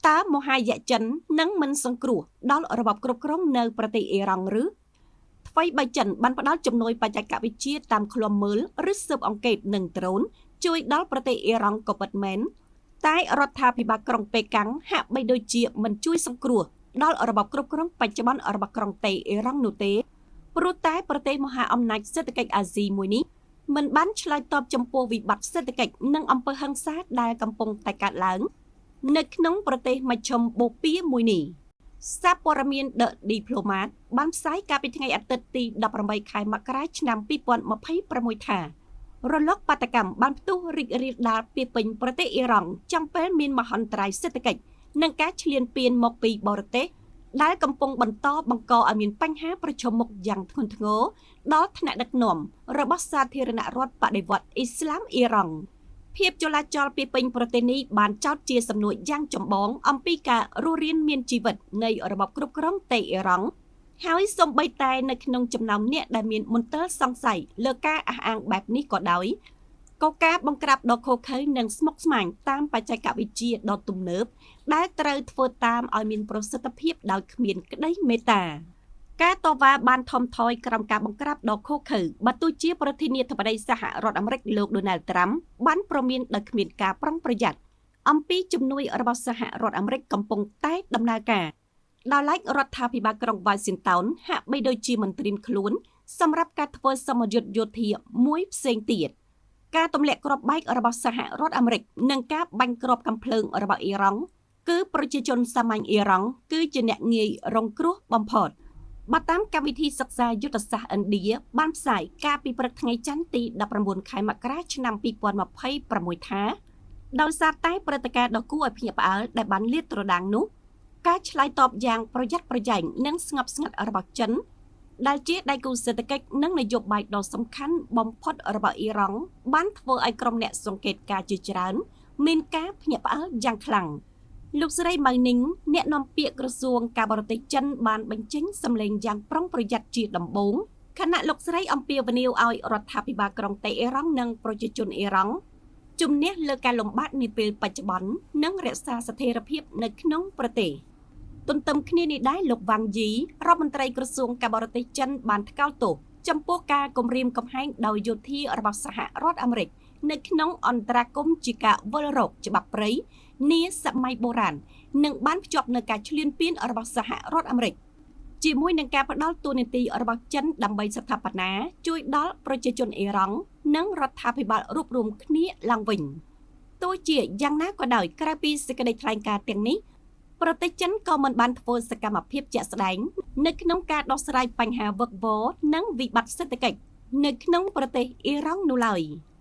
តើមហាយៈចិននឹងមិនសង្គ្រោះដល់របបគ្រប់គ្រងនៅប្រទេសអ៊ីរ៉ង់ឬថ្មីបីចិនបានផ្ដល់ជំនួយបច្ចេកវិទ្យាតាមឃ្លាំមើលឬស៊ើបអង្កេតនឹងដ្រូនជួយដល់ប្រទេសអ៊ីរ៉ង់ក៏ពិតមែនតែរដ្ឋាភិបាលក្រុងប៉េកាំងហាក់បីដូចជាមិនជួយសង្គ្រោះដល់របបគ្រប់គ្រងបច្ចុប្បន្នរបស់ក្រុងតេអ៊ីរ៉ង់នោះទេព្រោះតែប្រទេសមហាអំណាចសេដ្ឋកិច្ចអាស៊ីមួយនេះមិនបានឆ្លើយតបចំពោះវិបត្តិសេដ្ឋកិច្ចនិងអំពើហិង្សាដែលកំពុងតែកើតឡើងនៅក្នុងប្រទេសមជ្ឈិមបូព៌ាមួយនេះសារព័ត៌មាន The Diplomat បានផ្សាយកាលពីថ្ងៃអាទិត្យទី18ខែមករាឆ្នាំ2026ថារលកបាតកម្មបានផ្ទុះរីករាលដាលពាសពេញប្រទេសអ៊ីរ៉ង់ចំពេលមានមហន្តរាយសេដ្ឋកិច្ចនិងការឈ្លានពានមកពីបរទេសដែលកំពុងបន្តបង្កឲ្យមានបញ្ហាប្រឈមមុខយ៉ាងធ្ងន់ធ្ងរដល់ថ្នាក់ដឹកនាំរបស់សាធារណរដ្ឋបដិវត្តន៍អ៊ីស្លាមអ៊ីរ៉ង់ភាពចលាចលពាសពេញប្រទេសនេះបានចោទជាសំណួរយ៉ាងចម្បងអំពីការរស់រានមានជីវិតនៃរបបគ្រប់គ្រងតេអ៊ីរ៉ង់ហើយសូម្បីតែនៅក្នុងចំណោមអ្នកដែលមានមន្ទិលសង្ស័យលើការអះអាងបែបនេះក៏ដោយក៏ការបង្ក្រាបដ៏ឃោរឃៅនិងស្មុគស្មាញតាមបច្ចេកវិទ្យាដ៏ទំនើបដែលត្រូវធ្វើតាមឲ្យមានប្រសិទ្ធភាពដោយគ្មានក្តីមេត្តាការតវ៉ាបានថមថយក្រោមការបង្ក្រាបដ៏ឃោរឃៅបើទោះជាប្រធានាធិបតីសហរដ្ឋអាមេរិកលោក Donald Trump បានប្រមានដោយគ្មានការប្រុងប្រយ័ត្នអំពីជំនួយរបស់សហរដ្ឋអាមេរិកកំពុងតែដំណើរការដោយឡែករដ្ឋាភិបាលក្រុង Washington ហាក់បីដូចជាមិនត្រៀមខ្លួនសម្រាប់ការធ្វើសម្ពយុទ្ធយោធាមួយផ្សេងទៀតការទម្លាក់គ្រាប់បែករបស់សហរដ្ឋអាមេរិកនិងការបាញ់គ្រាប់កាំភ្លើងរបស់អ៊ីរ៉ង់គឺប្រជាជនសាមញ្ញអ៊ីរ៉ង់គឺជាអ្នកងាយរងគ្រោះបំផុតបើតាមកម្មវិធីសិក្សាយុទ្ធសាស្ត្រឥណ្ឌាបានផ្សាយកាលពីព្រឹកថ្ងៃច័ន្ទទី19ខែមករាឆ្នាំ2026ថាដោយសារតែព្រឹត្តិការណ៍ដ៏គួរឲ្យភ្ញាក់ផ្អើលដែលបានលាតត្រដាងនោះការឆ្លើយតបយ៉ាងប្រយ័ត្នប្រយែងនិងស្ងប់ស្ងាត់របស់ចិនដែលជាដៃគូសេដ្ឋកិច្ចនិងនយោបាយដ៏សំខាន់បំផុតរបស់អ៊ីរ៉ង់បានធ្វើឲ្យក្រុមអ្នកសង្កេតការណ៍ជាច្រើនមានការភ្ញាក់ផ្អើលយ៉ាងខ្លាំងលោកស្រីម៉ៅនីងអ្នកនាំពាក្យក្រសួងការបរទេសចិនបានបញ្ចេញសម្លេងយ៉ាងប្រុងប្រយ័ត្នជាដំបូងខណៈលោកស្រីអំពាវនាវឲ្យរដ្ឋាភិបាលក្រុងតេអ៊ីរ៉ង់និងប្រជាជនអ៊ីរ៉ង់ជំនះលើការលំបាកនាពេលបច្ចុប្បន្ននិងរក្សាស្ថិរភាពនៅក្នុងប្រទេសទន្ទឹមគ្នានេះដែរលោកវ៉ាងយីរដ្ឋមន្ត្រីក្រសួងការបរទេសចិនបានថ្កោលទោសចំពោះការគំរាមកំហែងដោយយោធារបស់សហរដ្ឋអាមេរិកនៅក្នុងអន្តរាគមន៍ជាការវិលរកច្បាប់ព្រៃនាសម័យបុរាណនិងបានភ្ជាប់នឹងការឈ្លានពានរបស់សហរដ្ឋអាមេរិកជាមួយនឹងការផ្ដល់តួនាទីរបស់ចិនដើម្បីស្ថាបនាជួយដល់ប្រជាជនអ៊ីរ៉ង់និងរដ្ឋាភិបាលរួបរวมគ្នាឡើងវិញទោះជាយ៉ាងណាក៏ដោយក្រៅពីសេចក្តីថ្លែងការណ៍ទាំងនេះប្រទេសចិនក៏មិនបានធ្វើសកម្មភាពជាក់ស្ដែងនៅក្នុងការដោះស្រាយបញ្ហាវឹកវរនិងវិបត្តិសេដ្ឋកិច្ចនៅក្នុងប្រទេសអ៊ីរ៉ង់នោះឡើយ។